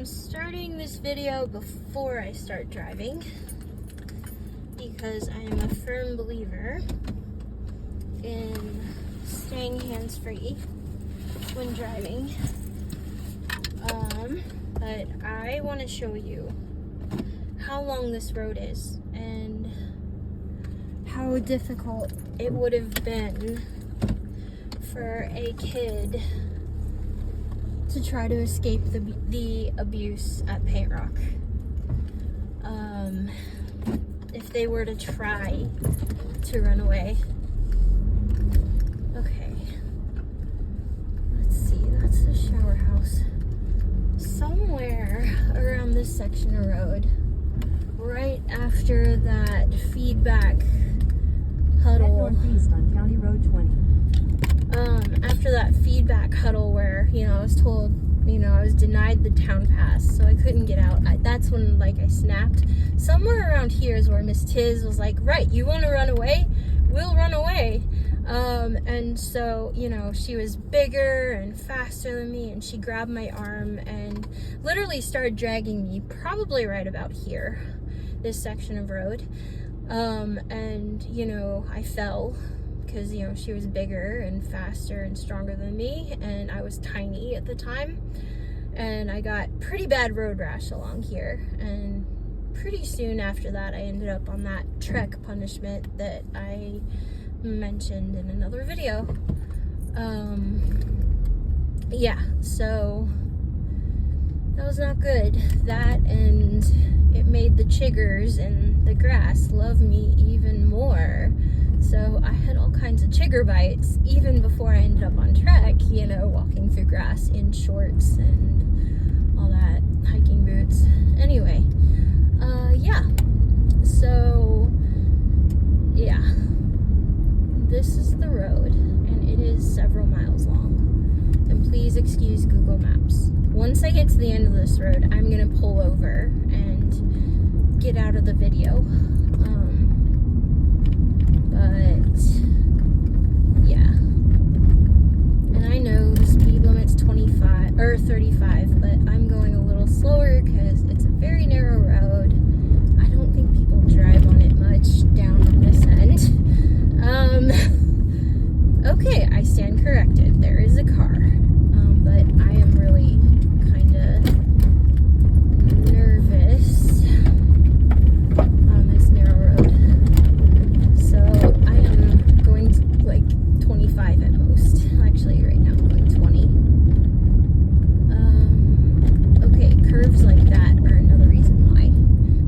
I'm starting this video before I start driving because I am a firm believer in staying hands-free when driving. But I want to show you how long this road is and how difficult it would have been for a kid to try to escape the abuse at Paint Rock. If they were to try to run away. Okay. Let's see, that's the shower house. Somewhere around this section of road, right after that feedback huddle. Northeast on County Road 20. After that feedback huddle where, I was told, I was denied the town pass, so I couldn't get out. That's when, I snapped. Somewhere around here is where Miss Tiz was like, right, you want to run away? We'll run away. And so, she was bigger and faster than me, and she grabbed my arm and literally started dragging me probably right about here, this section of road. And, I fell because, she was bigger and faster and stronger than me, and I was tiny at the time. And I got pretty bad road rash along here, and pretty soon after that, I ended up on that trek punishment that I mentioned in another video. Yeah, so that was not good. That, and it made the chiggers in the grass love me even more. So I had all kinds of chigger bites even before I ended up on trek, walking through grass in shorts and all that, hiking boots. Anyway, yeah, so yeah, this is the road and it is several miles long, and please excuse Google Maps. Once I get to the end of this road, I'm gonna pull over and get out of the video. But yeah, and I know the speed limit's 25 or 35, but I'm going a little slower because it's a very narrow road. I don't think people drive on it much down on this end. Okay, I stand corrected. There is a car, but I am really kind of nervous on this narrow road. So I am going to 25 at most. Actually, right now I'm going 20. Okay, curves like that are another reason why.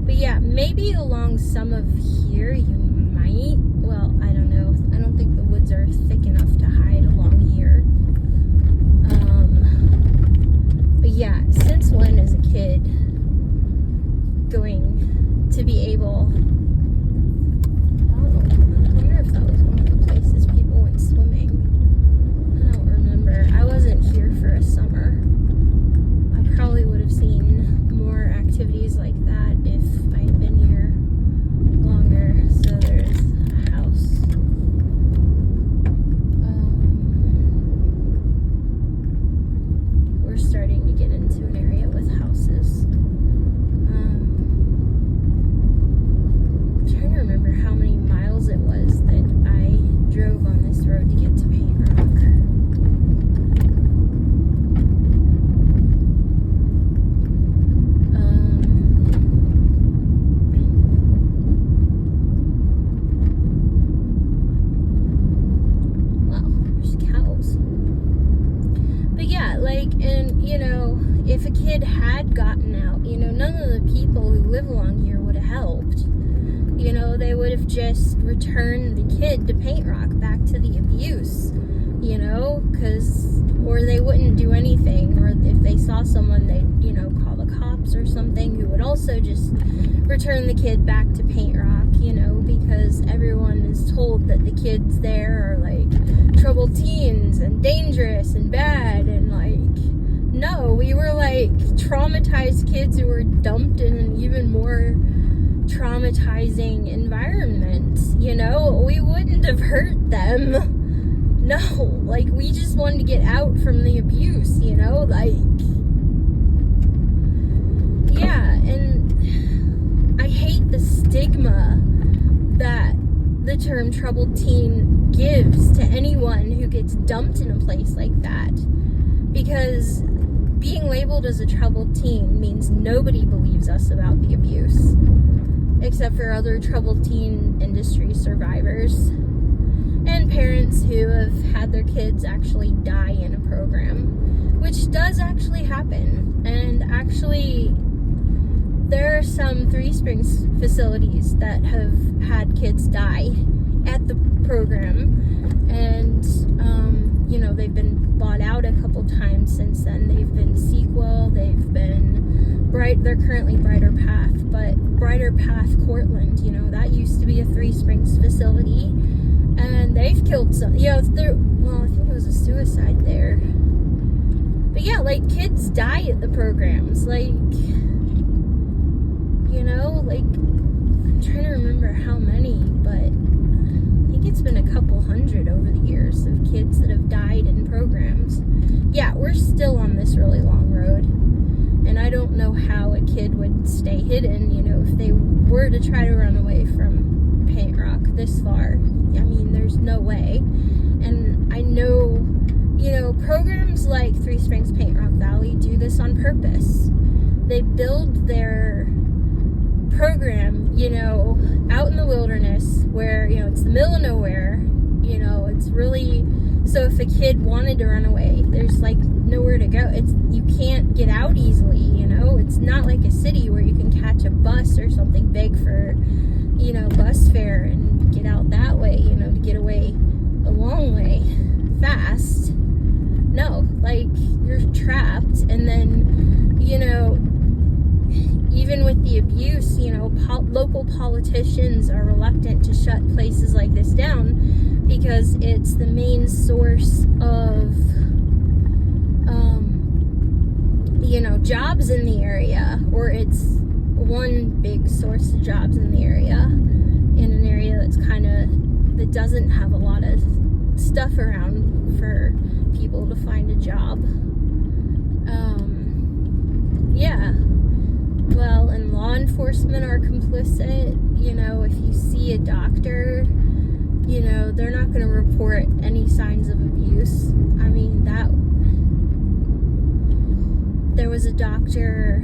But yeah, maybe along some of here you might. Well, I don't know. I don't think the woods are thick enough to hide along here. But yeah, since when is a kid going to be able? Oh, I wonder if that was one of the places people went swimming. I don't remember. I wasn't here for a summer. I probably would have seen more activities like that if I had been here longer. So there's a house. We're starting to get into an area with houses. I'm trying to remember how many miles it was that I drove on this road to get to Paint Rock. Wow, there's cows. But yeah, and if a kid had gotten out, none of the people who live along here would have helped. They would have just returned the kid to Paint Rock, back to the abuse, or they wouldn't do anything, or if they saw someone, they'd, call the cops or something, who would also just return the kid back to Paint Rock, because everyone is told that the kids there are, troubled teens and dangerous and bad, and, no, we were, traumatized kids who were dumped in an even more traumatizing environment, we wouldn't have hurt them. No, we just wanted to get out from the abuse, term troubled teen gives to anyone who gets dumped in a place like that. Because being labeled as a troubled teen means nobody believes us about the abuse, except for other troubled teen industry survivors and parents who have had their kids actually die in a program, which does actually happen. And actually, there are some Three Springs facilities that have had kids die at the program, and they've been bought out a couple times since then. They've been Sequel, they've been they're currently Brighter Path, but Brighter Path Cortland, that used to be a Three Springs facility, and they've killed some, I think it was a suicide there. But yeah, like, kids die at the programs, I'm trying to remember how many, but I think it's been a couple hundred over the years of kids that have died in programs. Yeah, we're still on this really long road, and I don't know how a kid would stay hidden, if they were to try to run away from Paint Rock this far. I mean, there's no way. And I know, programs like Three Springs Paint Rock Valley do this on purpose. They build their program, out in the wilderness where, it's the middle of nowhere, it's really, so if a kid wanted to run away, there's nowhere to go. You can't get out easily, it's not like a city where you can catch a bus or something big for, bus fare and get out that way, to get away a long way fast. No, you're trapped. And then, even with the abuse, local politicians are reluctant to shut places like this down because it's the main source of, jobs in the area, or it's one big source of jobs in the area, in an area that doesn't have a lot of stuff around for people to find a job. Yeah. Well, and law enforcement are complicit. If you see a doctor, they're not going to report any signs of abuse. I mean, there was a doctor